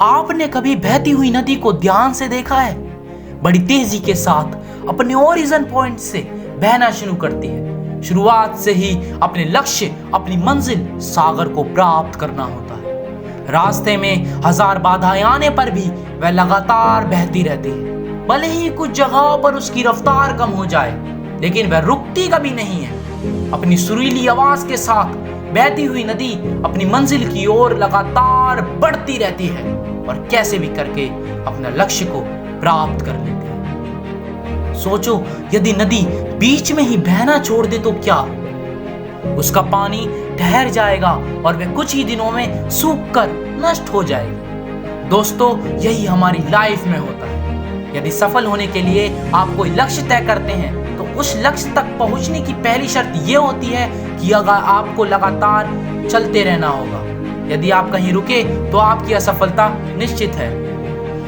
आपने कभी बहती हुई नदी को ध्यान से देखा है? बड़ी तेजी के साथ अपने ओरिजिन पॉइंट से बहना शुरू करती है। शुरुआत से ही अपने लक्ष्य, अपनी मंजिल सागर को प्राप्त करना होता है। रास्ते में हजार बाधाएं आने पर भी वह लगातार बहती रहती है। भले ही कुछ जगहों पर उसकी रफ्तार कम हो जाए, लेकिन वह रुकती कभी नहीं है। अपनी सुरीली आवाज के साथ बहती हुई नदी अपनी मंजिल की ओर लगातार बढ़ती रहती है और कैसे भी करके अपना लक्ष्य को प्राप्त कर लेती है। सोचो, यदि नदी बीच में ही बहना छोड़ दे तो क्या? उसका पानी ठहर जाएगा और वह कुछ ही दिनों में सूख कर नष्ट हो जाएगी। दोस्तों, यही हमारी लाइफ में होता है। यदि सफल होने के लिए आप कोई लक्ष्य तय करते हैं तो उस लक्ष्य तक पहुंचने की पहली शर्त यह होती है कि अगर आपको लगातार चलते रहना होगा। यदि आप कहीं रुके तो आपकी असफलता निश्चित है।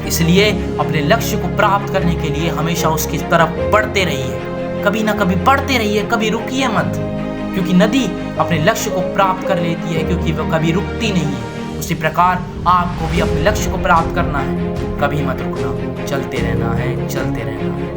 इसलिए अपने लक्ष्य को प्राप्त करने के लिए हमेशा उसकी तरफ बढ़ते रहिए। कभी ना कभी बढ़ते रहिए, कभी रुकिए मत, क्योंकि नदी अपने लक्ष्य को प्राप्त कर लेती है क्योंकि वह कभी रुकती नहीं है। उसी प्रकार आपको भी अपने लक्ष्य को प्राप्त करना है, कभी मत रुकना, चलते रहना है, चलते रहना है।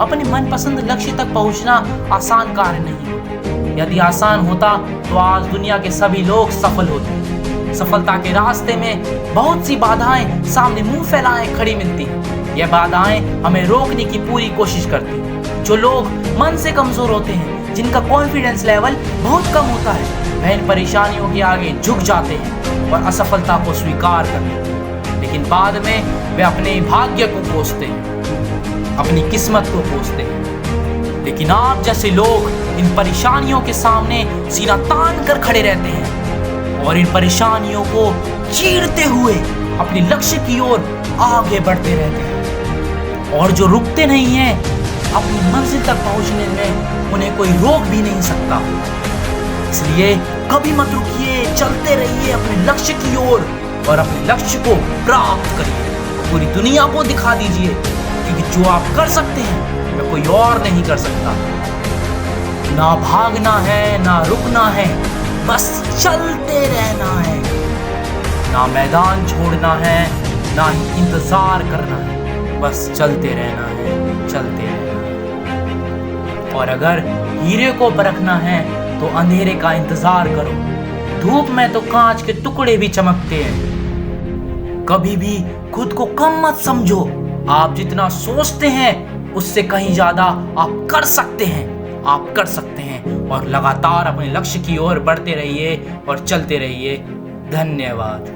अपने मनपसंद लक्ष्य तक पहुंचना आसान कार्य नहीं। यदि आसान होता तो आज दुनिया के सभी लोग सफल होते। सफलता के रास्ते में बहुत सी बाधाएं सामने मुंह फैलाए खड़ी मिलती हैं। यह बाधाएं हमें रोकने की पूरी कोशिश करती हैं। जो लोग मन से कमजोर होते हैं, जिनका कॉन्फिडेंस लेवल बहुत कम होता है, वह इन परेशानियों के आगे झुक जाते हैं और असफलता को स्वीकार कर लेते हैं। लेकिन बाद में वे अपने भाग्य को कोसते हैं, अपनी किस्मत को कोसते हैं। लेकिन आप जैसे लोग इन परेशानियों के सामने सीना तान कर खड़े रहते हैं और इन परेशानियों को चीरते हुए अपने लक्ष्य की ओर आगे बढ़ते रहते हैं। और जो रुकते नहीं हैं, अपनी मंजिल तक पहुंचने में उन्हें कोई रोक भी नहीं सकता। इसलिए कभी मत रुकिए, चलते रहिए अपने लक्ष्य की ओर और अपने लक्ष्य को प्राप्त करिए। पूरी दुनिया को दिखा दीजिए, क्योंकि जो आप कर सकते हैं वह कोई और नहीं कर सकता। ना भागना है, ना रुकना है, बस चलते रहना है। ना मैदान छोड़ना है, ना ही इंतजार करना है, बस चलते रहना है, चलते रहना है। और अगर हीरे को परखना है तो अंधेरे का इंतजार करो। धूप में तो कांच के टुकड़े भी चमकते हैं। कभी भी खुद को कम मत समझो। आप जितना सोचते हैं उससे कहीं ज्यादा आप कर सकते हैं। आप कर सकते हैं और लगातार अपने लक्ष्य की ओर बढ़ते रहिए और चलते रहिए। धन्यवाद।